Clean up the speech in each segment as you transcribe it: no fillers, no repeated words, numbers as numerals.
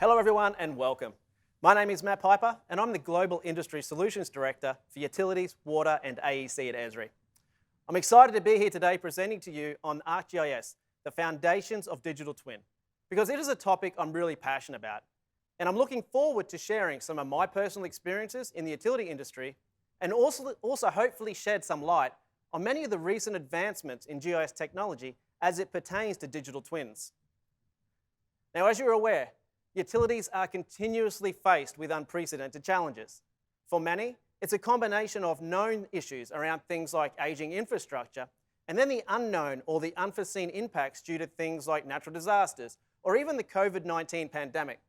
Hello everyone and welcome. My name is Matt Piper and I'm the Global Industry Solutions Director for Utilities, Water and AEC at Esri. I'm excited to be here today presenting to you on ArcGIS, the foundations of digital twin, because it is a topic I'm really passionate about. And I'm looking forward to sharing some of my personal experiences in the utility industry and also hopefully shed some light on many of the recent advancements in GIS technology as it pertains to digital twins. Now, as you're aware, utilities are continuously faced with unprecedented challenges. For many, it's a combination of known issues around things like aging infrastructure and then the unknown or the unforeseen impacts due to things like natural disasters or even the COVID-19 pandemic.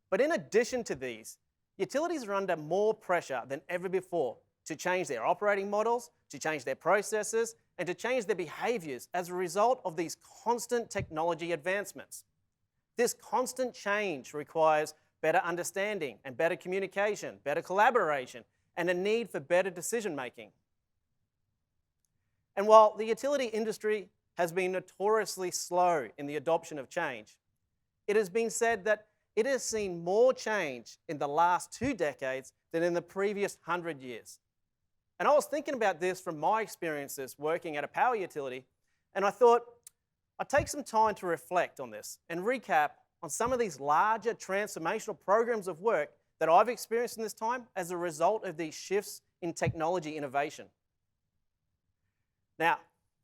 But in addition to these, utilities are under more pressure than ever before to change their operating models, to change their processes, and to change their behaviours as a result of these constant technology advancements. This constant change requires better understanding and better communication, better collaboration, and a need for better decision making. And while the utility industry has been notoriously slow in the adoption of change, it has been said that it has seen more change in the last 2 decades than in the previous 100 years. And I was thinking about this from my experiences working at a power utility, and I thought I'd take some time to reflect on this and recap on some of these larger transformational programs of work that I've experienced in this time as a result of these shifts in technology innovation. Now,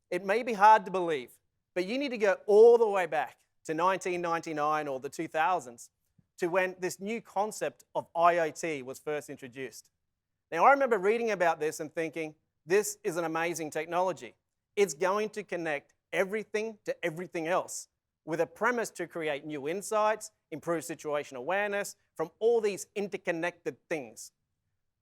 it may be hard to believe, but you need to go all the way back to 1999 or the 2000s to when this new concept of IoT was first introduced. Now, I remember reading about this and thinking, this is an amazing technology. It's going to connect everything to everything else, with a premise to create new insights, improve situation awareness from all these interconnected things.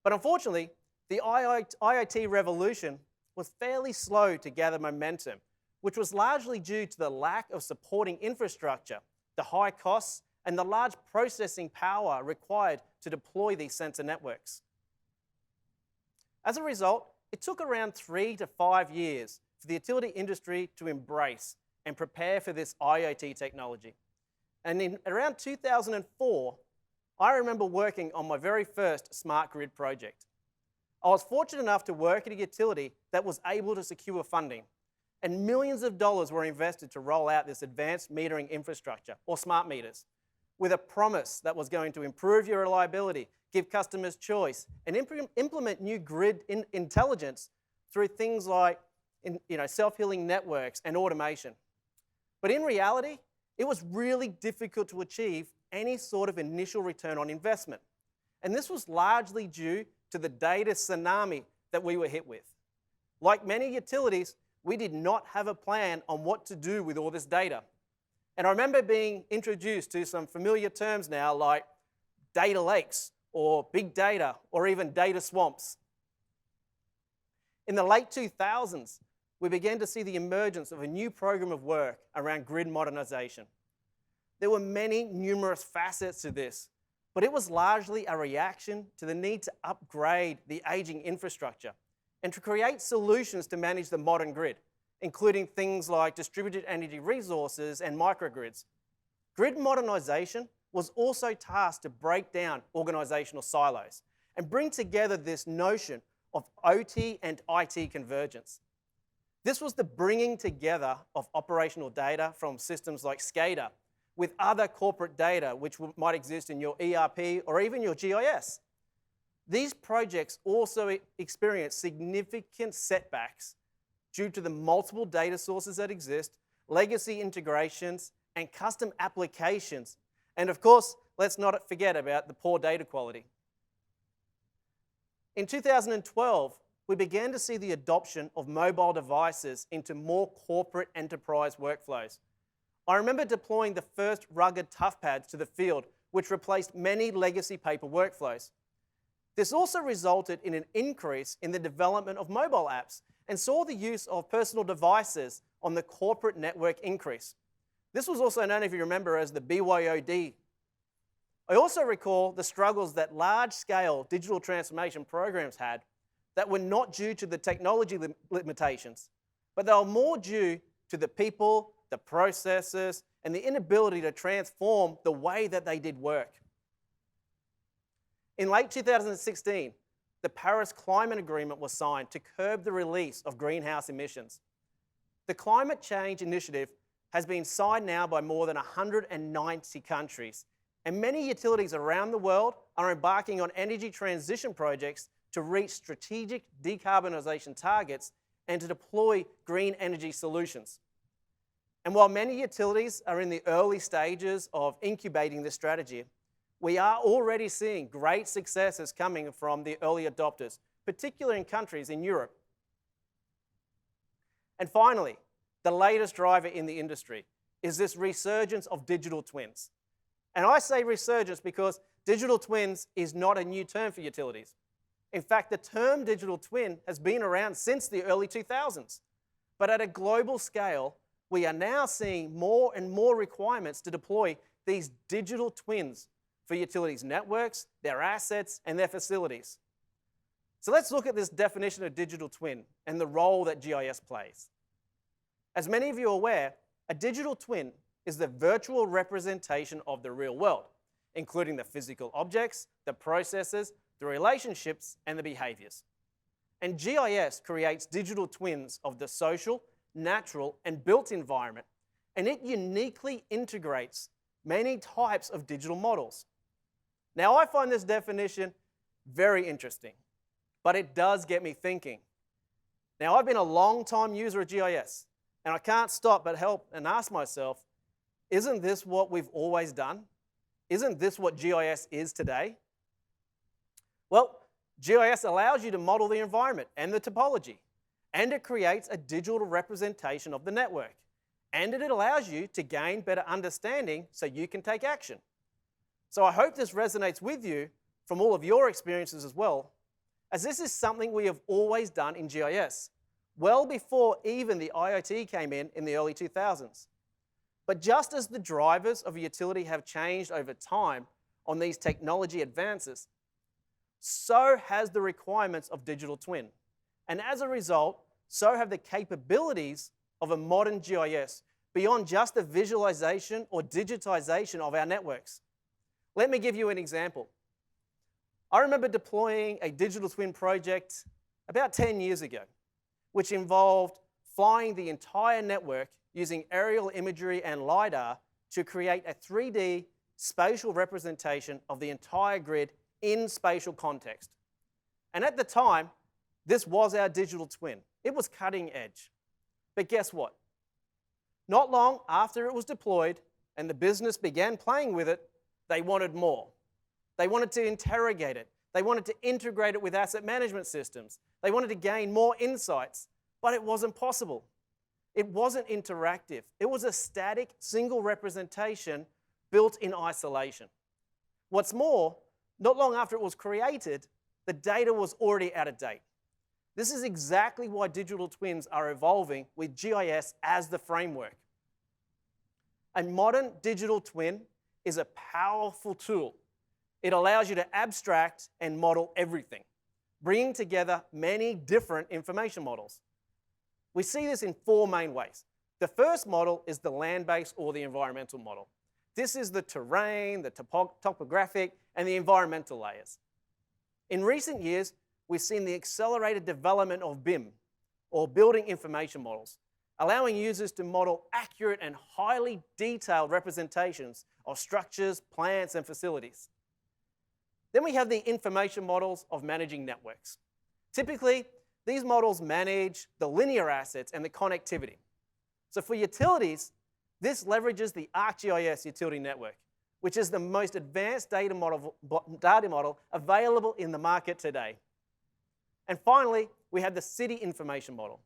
But unfortunately, the IoT revolution was fairly slow to gather momentum, which was largely due to the lack of supporting infrastructure, the high costs, and the large processing power required to deploy these sensor networks. As a result, it took around 3 to 5 years for the utility industry to embrace and prepare for this IoT technology. And in around 2004, I remember working on my very first smart grid project. I was fortunate enough to work at a utility that was able to secure funding, and millions of dollars were invested to roll out this advanced metering infrastructure, or smart meters, with a promise that was going to improve your reliability, give customers choice, and implement new grid intelligence through things like self-healing networks and automation. But in reality, it was really difficult to achieve any sort of initial return on investment. And this was largely due to the data tsunami that we were hit with. Like many utilities, we did not have a plan on what to do with all this data. And I remember being introduced to some familiar terms now like data lakes or big data or even data swamps. In the late 2000s, we began to see the emergence of a new program of work around grid modernization. There were many numerous facets to this, but it was largely a reaction to the need to upgrade the aging infrastructure and to create solutions to manage the modern grid, including things like distributed energy resources and microgrids. Grid modernization was also tasked to break down organizational silos and bring together this notion of OT and IT convergence. This was the bringing together of operational data from systems like SCADA with other corporate data which might exist in your ERP or even your GIS. These projects also experienced significant setbacks due to the multiple data sources that exist, legacy integrations, and custom applications. And of course, let's not forget about the poor data quality. In 2012, we began to see the adoption of mobile devices into more corporate enterprise workflows. I remember deploying the first rugged toughpads to the field, which replaced many legacy paper workflows. This also resulted in an increase in the development of mobile apps and saw the use of personal devices on the corporate network increase. This was also known, if you remember, as the BYOD. I also recall the struggles that large-scale digital transformation programs had that were not due to the technology limitations, but they were more due to the people, the processes, and the inability to transform the way that they did work. In late 2016, the Paris Climate Agreement was signed to curb the release of greenhouse emissions. The Climate Change Initiative has been signed now by more than 190 countries, and many utilities around the world are embarking on energy transition projects to reach strategic decarbonisation targets and to deploy green energy solutions. And while many utilities are in the early stages of incubating this strategy, we are already seeing great successes coming from the early adopters, particularly in countries in Europe. And finally, the latest driver in the industry is this resurgence of digital twins. And I say resurgence because digital twins is not a new term for utilities. In fact, the term digital twin has been around since the early 2000s. But at a global scale, we are now seeing more and more requirements to deploy these digital twins for utilities' networks, their assets, and their facilities. So let's look at this definition of digital twin and the role that GIS plays. As many of you are aware, a digital twin is the virtual representation of the real world, including the physical objects, the processes, the relationships, and the behaviors. And GIS creates digital twins of the social, natural, and built environment, and it uniquely integrates many types of digital models. Now, I find this definition very interesting, but it does get me thinking. Now, I've been a long-time user of GIS, and I can't stop but help and ask myself, isn't this what we've always done? Isn't this what GIS is today? Well, GIS allows you to model the environment and the topology, and it creates a digital representation of the network, and it allows you to gain better understanding so you can take action. So I hope this resonates with you from all of your experiences as well, as this is something we have always done in GIS, well before even the IoT came in the early 2000s. But just as the drivers of a utility have changed over time on these technology advances, so has the requirements of digital twin. And as a result, so have the capabilities of a modern GIS beyond just the visualization or digitization of our networks. Let me give you an example. I remember deploying a digital twin project about 10 years ago, which involved flying the entire network using aerial imagery and LiDAR to create a 3D spatial representation of the entire grid in spatial context. And at the time, this was our digital twin. It was cutting edge. But guess what? Not long after it was deployed and the business began playing with it, they wanted more. They wanted to interrogate it. They wanted to integrate it with asset management systems. They wanted to gain more insights, but it wasn't possible. It wasn't interactive. It was a static, single representation built in isolation. What's more, not long after it was created, the data was already out of date. This is exactly why digital twins are evolving with GIS as the framework. A modern digital twin is a powerful tool. It allows you to abstract and model everything, bringing together many different information models. We see this in four main ways. The first model is the land-based or the environmental model. This is the terrain, the topographic, and the environmental layers. In recent years, we've seen the accelerated development of BIM, or Building Information Models, allowing users to model accurate and highly detailed representations of structures, plants, and facilities. Then we have the information models of managing networks. Typically, these models manage the linear assets and the connectivity. So for utilities, this leverages the ArcGIS utility network, which is the most advanced data model available in the market today. And finally, we have the city information model,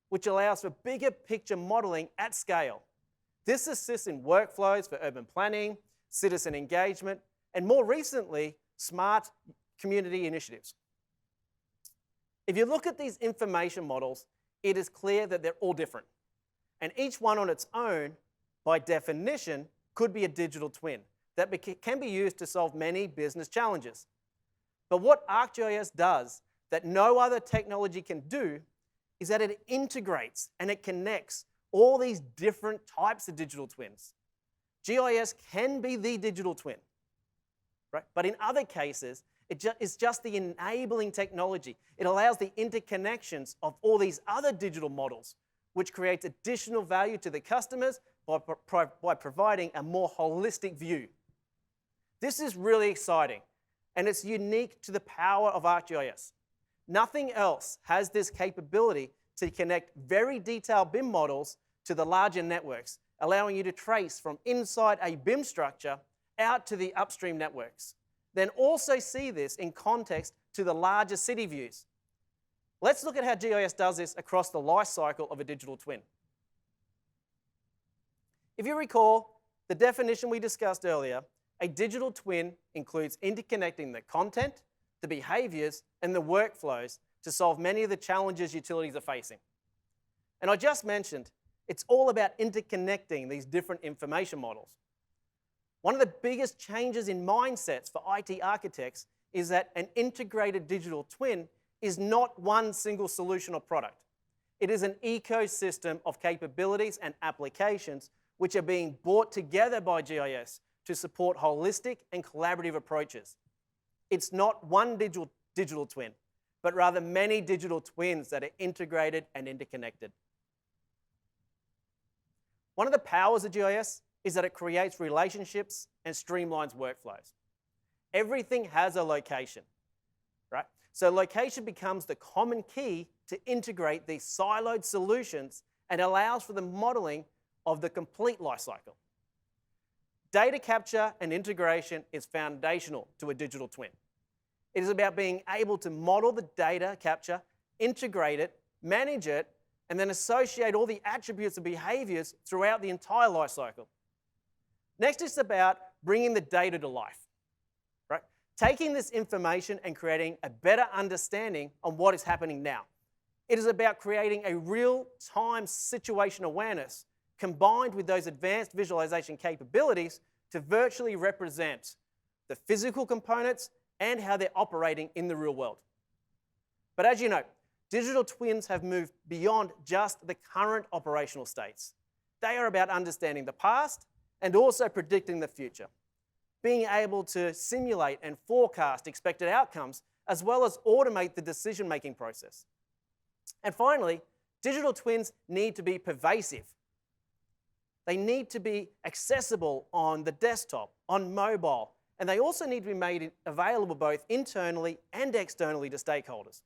which allows for bigger picture modeling at scale. This assists in workflows for urban planning, citizen engagement, and more recently, smart community initiatives. If you look at these information models, it is clear that they're all different. And each one on its own, by definition, could be a digital twin that can be used to solve many business challenges. But what ArcGIS does that no other technology can do is that it integrates and it connects all these different types of digital twins. GIS can be the digital twin, right? But in other cases, it's just the enabling technology. It allows the interconnections of all these other digital models, which creates additional value to the customers by providing a more holistic view. This is really exciting, and it's unique to the power of ArcGIS. Nothing else has this capability to connect very detailed BIM models to the larger networks, allowing you to trace from inside a BIM structure out to the upstream networks. Then also see this in context to the larger city views. Let's look at how GIS does this across the life cycle of a digital twin. If you recall the definition we discussed earlier, a digital twin includes interconnecting the content, the behaviors, and the workflows to solve many of the challenges utilities are facing. And I just mentioned, it's all about interconnecting these different information models. One of the biggest changes in mindsets for IT architects is that an integrated digital twin is not one single solution or product. It is an ecosystem of capabilities and applications which are being brought together by GIS to support holistic and collaborative approaches. It's not one digital twin, but rather many digital twins that are integrated and interconnected. One of the powers of GIS is that it creates relationships and streamlines workflows. Everything has a location, right? So location becomes the common key to integrate these siloed solutions and allows for the modeling of the complete life cycle. Data capture and integration is foundational to a digital twin. It is about being able to model the data capture, integrate it, manage it, and then associate all the attributes and behaviors throughout the entire life cycle. Next, it's about bringing the data to life, right? Taking this information and creating a better understanding on what is happening now. It is about creating a real-time situation awareness combined with those advanced visualization capabilities to virtually represent the physical components and how they're operating in the real world. But as you know, digital twins have moved beyond just the current operational states. They are about understanding the past and also predicting the future, being able to simulate and forecast expected outcomes, as well as automate the decision-making process. And finally, digital twins need to be pervasive. They need to be accessible on the desktop, on mobile, and they also need to be made available both internally and externally to stakeholders.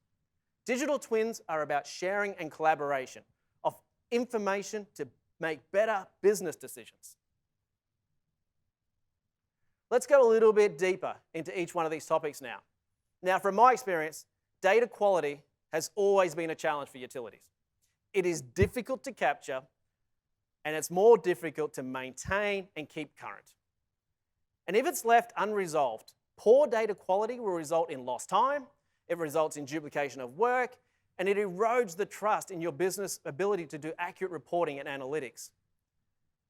Digital twins are about sharing and collaboration of information to make better business decisions. Let's go a little bit deeper into each one of these topics now. Now, from my experience, data quality has always been a challenge for utilities. It is difficult to capture, and it's more difficult to maintain and keep current. And if it's left unresolved, poor data quality will result in lost time, it results in duplication of work, and it erodes the trust in your business ability to do accurate reporting and analytics.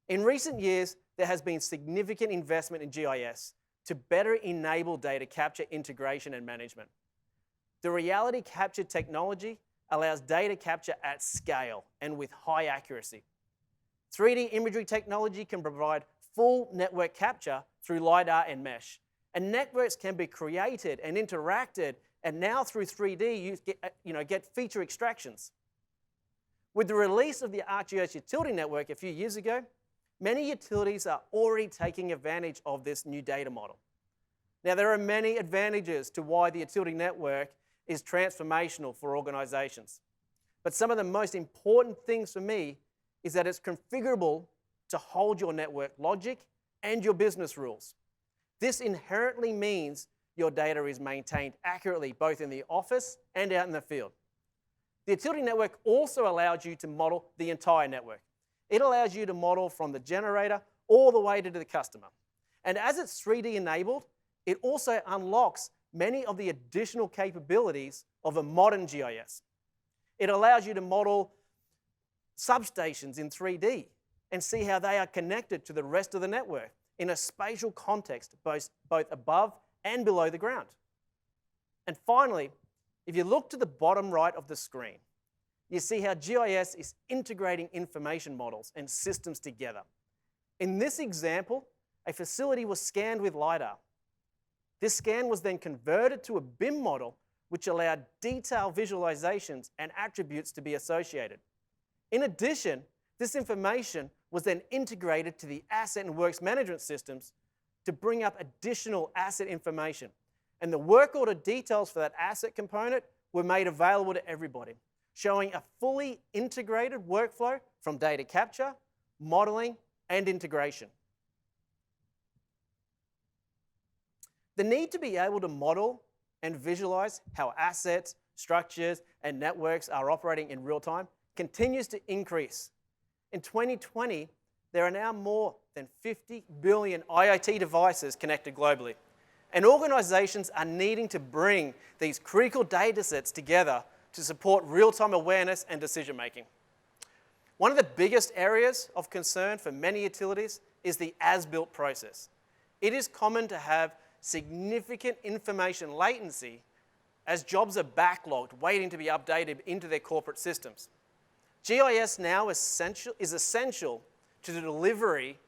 In recent years, there has been significant investment in GIS to better enable data capture, integration, and management. The reality capture technology allows data capture at scale and with high accuracy. 3D imagery technology can provide full network capture through LiDAR and mesh. And networks can be created and interacted, and now through 3D, you get feature extractions. With the release of the ArcGIS utility network a few years ago, many utilities are already taking advantage of this new data model. Now, there are many advantages to why the utility network is transformational for organizations. But some of the most important things for me is that it's configurable to hold your network logic and your business rules. This inherently means your data is maintained accurately both in the office and out in the field. The utility network also allows you to model the entire network. It allows you to model from the generator all the way to the customer. And as it's 3D enabled, it also unlocks many of the additional capabilities of a modern GIS. It allows you to model substations in 3D and see how they are connected to the rest of the network in a spatial context, both above and below the ground. And finally, if you look to the bottom right of the screen, you see how GIS is integrating information models and systems together. In this example, a facility was scanned with LiDAR. This scan was then converted to a BIM model, which allowed detailed visualizations and attributes to be associated. In addition, this information was then integrated to the asset and works management systems to bring up additional asset information. And the work order details for that asset component were made available to everybody, showing a fully integrated workflow from data capture, modeling, and integration. The need to be able to model and visualize how assets, structures, and networks are operating in real time continues to increase. In 2020, there are now more than 50 billion IoT devices connected globally, and organizations are needing to bring these critical data sets together to support real-time awareness and decision-making. One of the biggest areas of concern for many utilities is the as-built process. It is common to have significant information latency as jobs are backlogged, waiting to be updated into their corporate systems. GIS now is essential to the delivery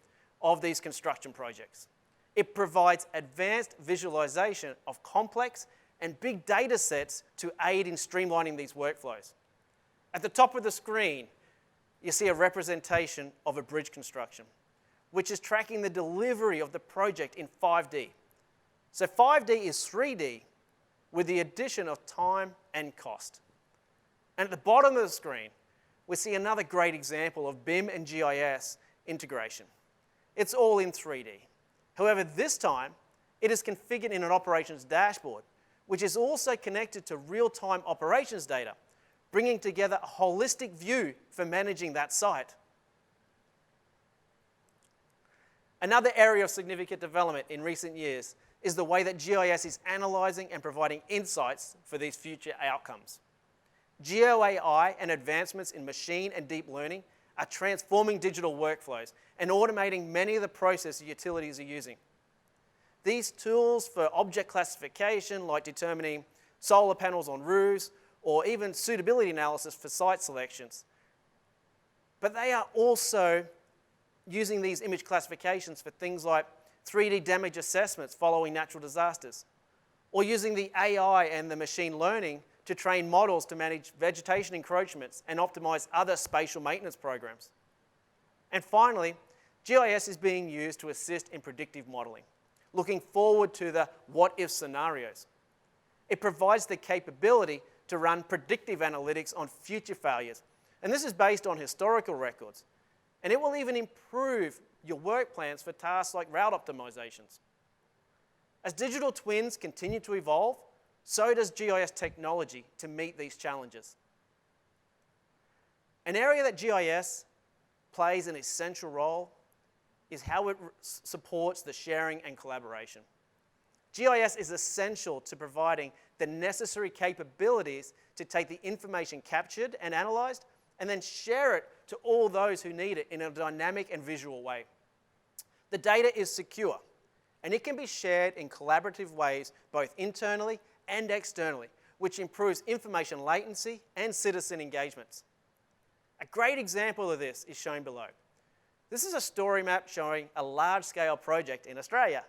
of these construction projects. It provides advanced visualization of complex and big data sets to aid in streamlining these workflows. At the top of the screen, you see a representation of a bridge construction, which is tracking the delivery of the project in 5D. So 5D is 3D with the addition of time and cost. And at the bottom of the screen, we see another great example of BIM and GIS integration. It's all in 3D. However, this time, it is configured in an operations dashboard, which is also connected to real-time operations data, bringing together a holistic view for managing that site. Another area of significant development in recent years is the way that GIS is analyzing and providing insights for these future outcomes. GeoAI and advancements in machine and deep learning are transforming digital workflows and automating many of the processes utilities are using. These tools for object classification, like determining solar panels on roofs, or even suitability analysis for site selections. But they are also using these image classifications for things like 3D damage assessments following natural disasters, or using the AI and the machine learning to train models to manage vegetation encroachments and optimize other spatial maintenance programs. And finally, GIS is being used to assist in predictive modeling, looking forward to the what-if scenarios. It provides the capability to run predictive analytics on future failures, and this is based on historical records. And it will even improve your work plans for tasks like route optimizations. As digital twins continue to evolve, so does GIS technology to meet these challenges. An area that GIS plays an essential role is how it supports the sharing and collaboration. GIS is essential to providing the necessary capabilities to take the information captured and analyzed and then share it to all those who need it in a dynamic and visual way. The data is secure, and it can be shared in collaborative ways both internally and externally, which improves information latency and citizen engagements. A great example of this is shown below. This is a story map showing a large-scale project in Australia.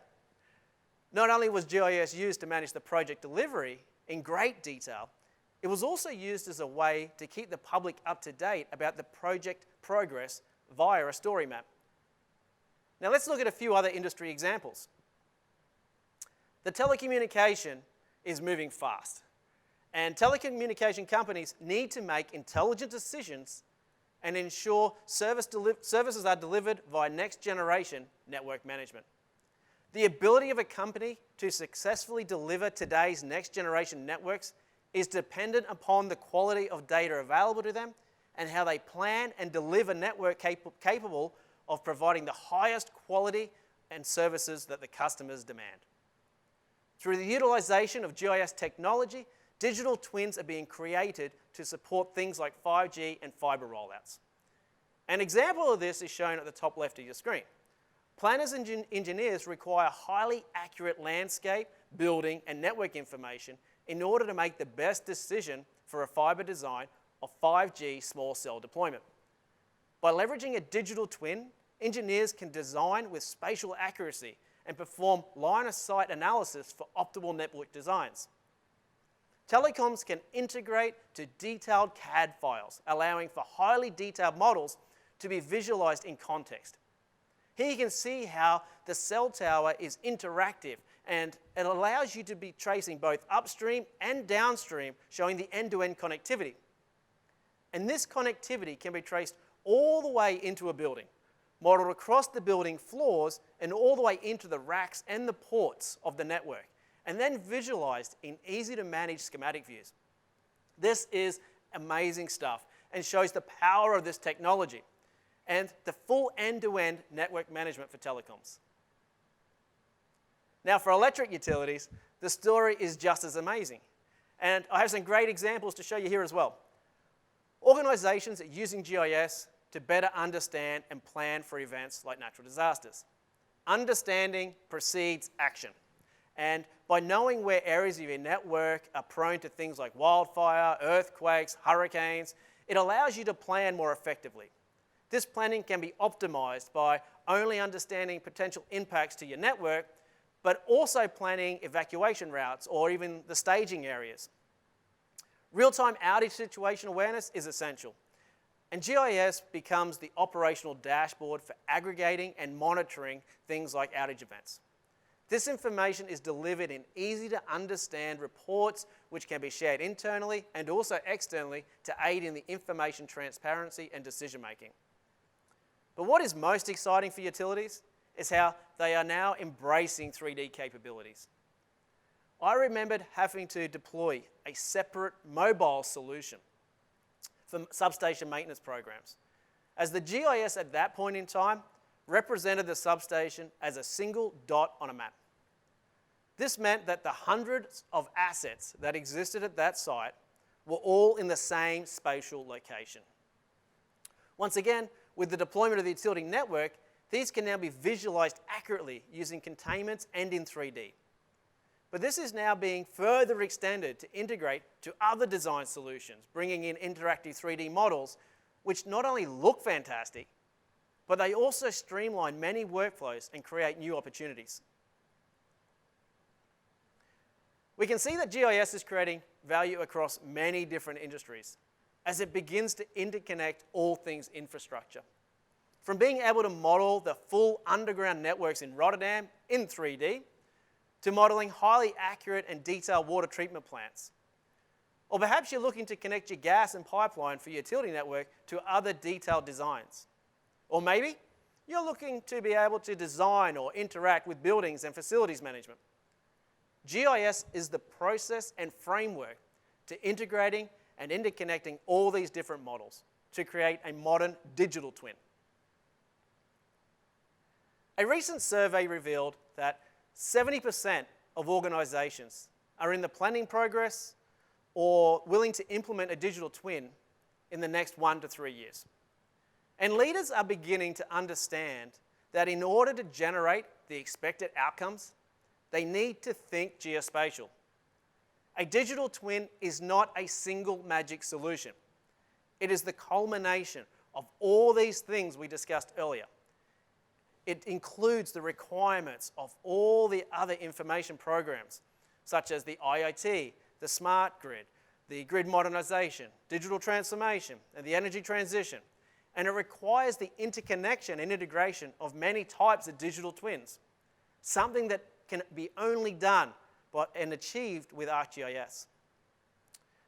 Not only was GIS used to manage the project delivery in great detail, it was also used as a way to keep the public up to date about the project progress via a story map. Now let's look at a few other industry examples. The telecommunication is moving fast, and telecommunication companies need to make intelligent decisions and ensure services are delivered via next-generation network management. The ability of a company to successfully deliver today's next-generation networks is dependent upon the quality of data available to them and how they plan and deliver network capable of providing the highest quality and services that the customers demand. Through the utilization of GIS technology, digital twins are being created to support things like 5G and fiber rollouts. An example of this is shown at the top left of your screen. Planners and engineers require highly accurate landscape, building, and network information in order to make the best decision for a fiber design of 5G small cell deployment. By leveraging a digital twin, engineers can design with spatial accuracy and perform line-of-sight analysis for optimal network designs. Telecoms can integrate to detailed CAD files, allowing for highly detailed models to be visualized in context. Here you can see how the cell tower is interactive, and it allows you to be tracing both upstream and downstream, showing the end-to-end connectivity. And this connectivity can be traced all the way into a building, modeled across the building floors and all the way into the racks and the ports of the network, and then visualized in easy-to-manage schematic views. This is amazing stuff and shows the power of this technology and the full end-to-end network management for telecoms. Now, for electric utilities, the story is just as amazing. And I have some great examples to show you here as well. Organizations are using GIS to better understand and plan for events like natural disasters. Understanding precedes action. And by knowing where areas of your network are prone to things like wildfire, earthquakes, hurricanes, it allows you to plan more effectively. This planning can be optimized by only understanding potential impacts to your network, but also planning evacuation routes or even the staging areas. Real-time outage situation awareness is essential, and GIS becomes the operational dashboard for aggregating and monitoring things like outage events. This information is delivered in easy-to-understand reports which can be shared internally and also externally to aid in the information transparency and decision-making. But what is most exciting for utilities is how they are now embracing 3D capabilities. I remembered having to deploy a separate mobile solution for substation maintenance programs, as the GIS at that point in time represented the substation as a single dot on a map. This meant that the hundreds of assets that existed at that site were all in the same spatial location. Once again, with the deployment of the utility network, these can now be visualized accurately using containments and in 3D. But this is now being further extended to integrate to other design solutions, bringing in interactive 3D models, which not only look fantastic, but they also streamline many workflows and create new opportunities. We can see that GIS is creating value across many different industries as it begins to interconnect all things infrastructure. From being able to model the full underground networks in Rotterdam in 3D, to modeling highly accurate and detailed water treatment plants. Or perhaps you're looking to connect your gas and pipeline for your utility network to other detailed designs. Or maybe you're looking to be able to design or interact with buildings and facilities management. GIS is the process and framework to integrating and interconnecting all these different models to create a modern digital twin. A recent survey revealed that 70% of organizations are in the planning progress or willing to implement a digital twin in the next 1 to 3 years. And leaders are beginning to understand that in order to generate the expected outcomes, they need to think geospatial. A digital twin is not a single magic solution. It is the culmination of all these things we discussed earlier. It includes the requirements of all the other information programs, such as the IoT, the smart grid, the grid modernization, digital transformation, and the energy transition. And it requires the interconnection and integration of many types of digital twins, something that can be only done and achieved with ArcGIS.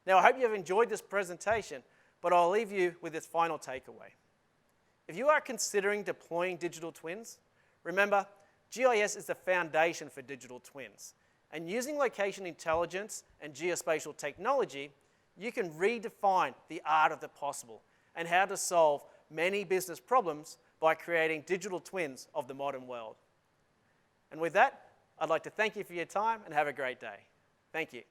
Now, I hope you have enjoyed this presentation, but I'll leave you with this final takeaway. If you are considering deploying digital twins, remember, GIS is the foundation for digital twins. And using location intelligence and geospatial technology, you can redefine the art of the possible and how to solve many business problems by creating digital twins of the modern world. And with that, I'd like to thank you for your time and have a great day. Thank you.